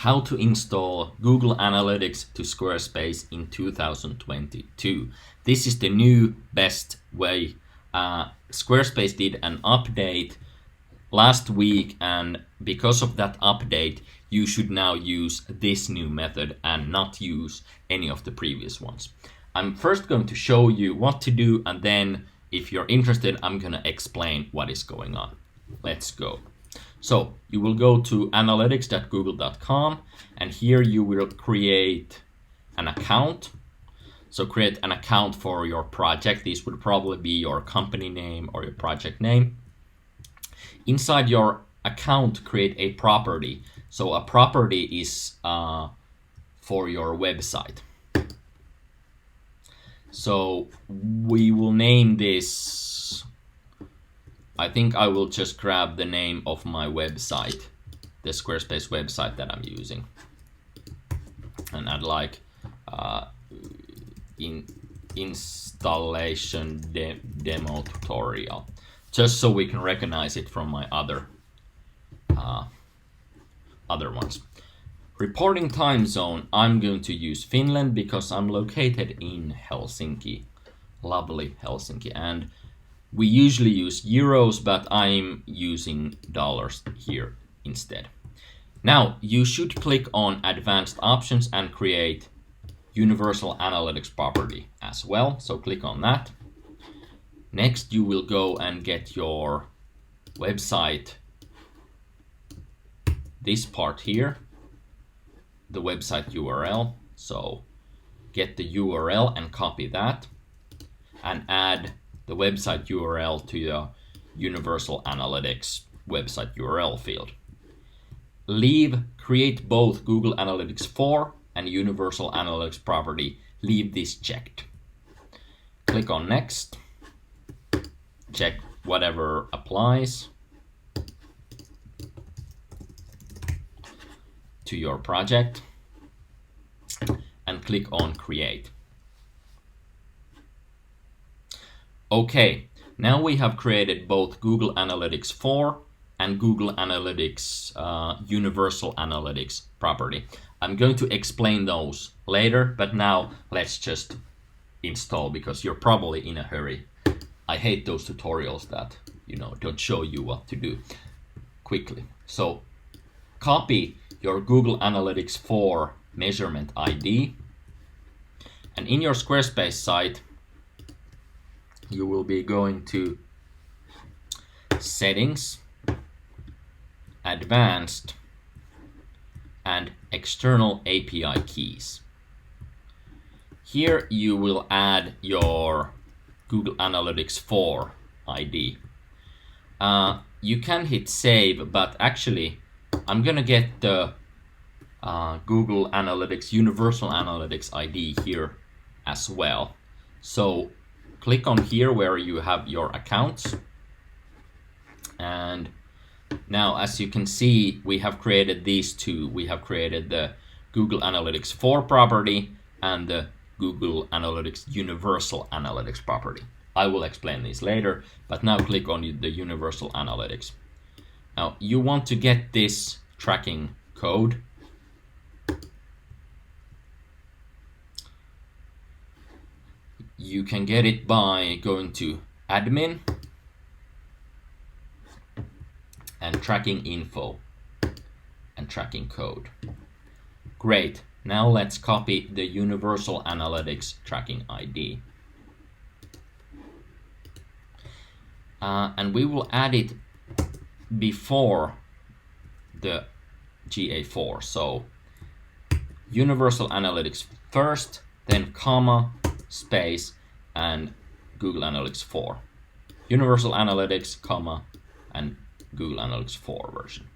how to install Google Analytics to Squarespace in 2022. This is the new best way. Squarespace did an update last week, and because of that update, you should now use this new method and not use any of the previous ones. I'm first going to show you what to do, and then if you're interested, I'm gonna explain what is going on. Let's go. So you will go to analytics.google.com, and here you will create an account. So create an account for your project. This would probably be your company name or your project name. Inside your account, create a property. So a property is for your website. So we will name this, I think I will just grab the name of my website, the Squarespace website that I'm using, and add like installation demo tutorial, just so we can recognize it from my other ones. Reporting time zone, I'm going to use Finland because I'm located in Helsinki, lovely Helsinki, and we usually use euros, but I'm using dollars here instead. Now you should click on advanced options and create universal analytics property as well. So click on that. Next you will go and get your website, this part here, the website URL. So get the URL and copy that and add the website URL to the Universal Analytics website URL field. Create both Google Analytics 4 and Universal Analytics property. Leave this checked. Click on next. Check whatever applies to your project and click on create. Okay, now we have created both Google Analytics 4 and Google Analytics Universal Analytics property. I'm going to explain those later, but now let's just install because you're probably in a hurry. I hate those tutorials that, don't show you what to do quickly. So copy your Google Analytics 4 measurement ID, and in your Squarespace site, you will be going to settings, advanced, and external API keys. Here you will add your Google Analytics 4 ID. You can hit save, but actually I'm gonna get the Google Analytics Universal Analytics ID here as well. So click on here where you have your accounts, and now as you can see, we have created these two. We have created the Google Analytics 4 property and the Google Analytics Universal Analytics property. I will explain these later, but now click on the Universal Analytics. Now you want to get this tracking code. You can get it by going to admin and tracking info and tracking code. Great. Now let's copy the Universal Analytics tracking ID. And we will add it before the GA4. So Universal Analytics first, then comma, space, and Google Analytics 4. Universal Analytics, comma, and Google Analytics 4 version.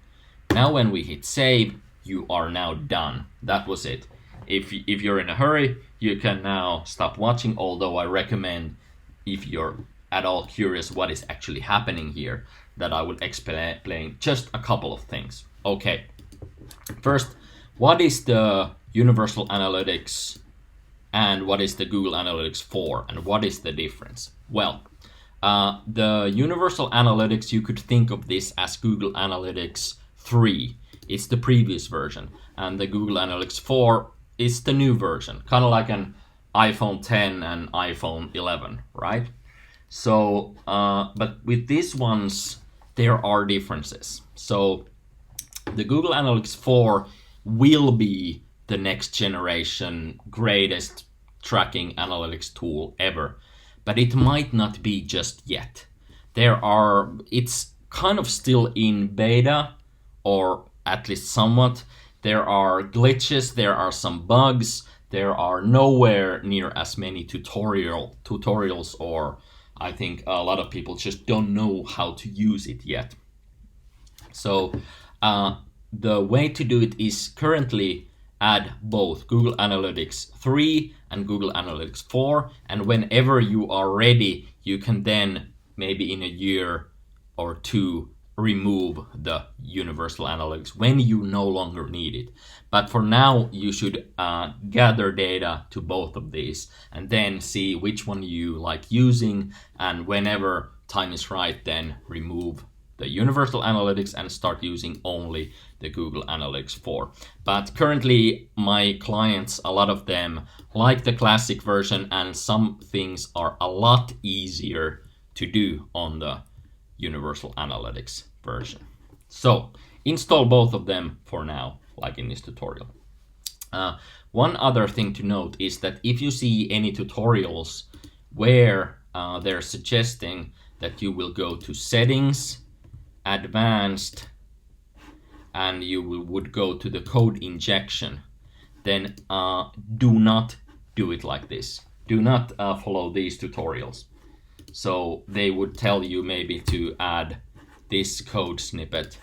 Now when we hit save, you are now done. That was it. If you're in a hurry, you can now stop watching, although I recommend, if you're at all curious what is actually happening here, that I will explain just a couple of things. Okay, first, what is the Universal Analytics and what is the Google Analytics 4, and what is the difference? Well, the Universal Analytics, you could think of this as Google Analytics 3. it's the previous version, and the Google Analytics 4 is the new version, kind of like an iPhone 10 and iPhone 11, right? So, but with these ones, there are differences. So, the Google Analytics 4 will be the next generation greatest tracking analytics tool ever, but it might not be just yet. It's kind of still in beta, or at least somewhat. There are glitches, there are some bugs, there are nowhere near as many tutorials, or I think a lot of people just don't know how to use it yet. So the way to do it is currently add both Google Analytics 3 and Google Analytics 4, and whenever you are ready, you can then, maybe in a year or two, remove the Universal Analytics when you no longer need it. But for now, you should gather data to both of these and then see which one you like using, and whenever time is right, then remove the Universal Analytics and start using only the Google Analytics 4. But currently, my clients, a lot of them like the classic version, and some things are a lot easier to do on the Universal Analytics version. So install both of them for now, like in this tutorial. One other thing to note is that if you see any tutorials where they're suggesting that you will go to Settings, Advanced, and you would go to the code injection, then do not do it like this. Do not follow these tutorials. So they would tell you maybe to add this code snippet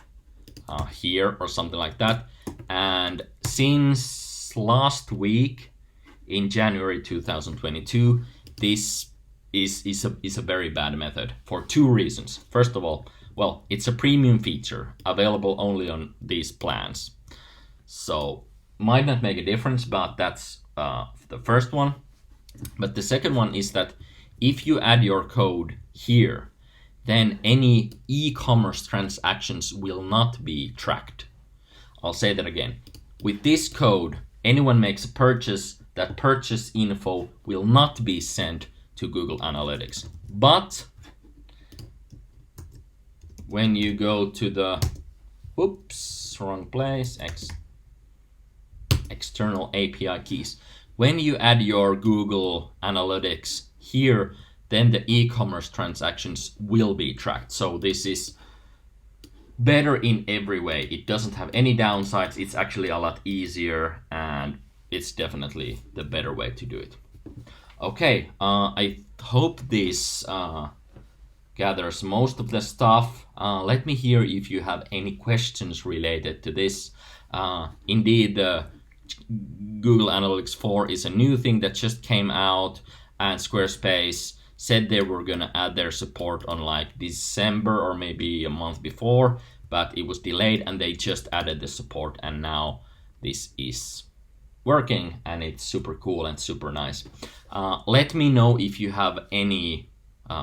here or something like that. And since last week, in January 2022, this is a very bad method for two reasons. First of all, well, it's a premium feature available only on these plans. So might not make a difference, but that's the first one. But the second one is that if you add your code here, then any e-commerce transactions will not be tracked. I'll say that again. With this code, anyone makes a purchase, that purchase info will not be sent to Google Analytics. But when you go to the, wrong place, external API keys. When you add your Google Analytics here, then the e-commerce transactions will be tracked. So this is better in every way. It doesn't have any downsides. It's actually a lot easier, and it's definitely the better way to do it. Okay, I hope this gathers most of the stuff. Let me hear if you have any questions related to this. Indeed, the Google Analytics 4 is a new thing that just came out, and Squarespace said they were gonna add their support on like December or maybe a month before, but it was delayed, and they just added the support, and now this is working, and it's super cool and super nice. Let me know if you have any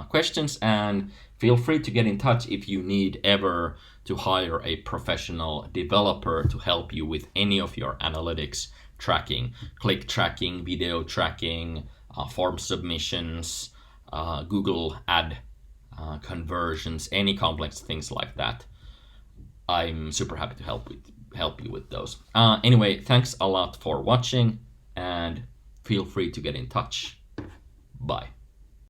questions, and feel free to get in touch if you need ever to hire a professional developer to help you with any of your analytics tracking, click tracking, video tracking, form submissions, Google ad conversions, any complex things like that. I'm super happy to help you with those. Anyway, thanks a lot for watching, and feel free to get in touch. Bye.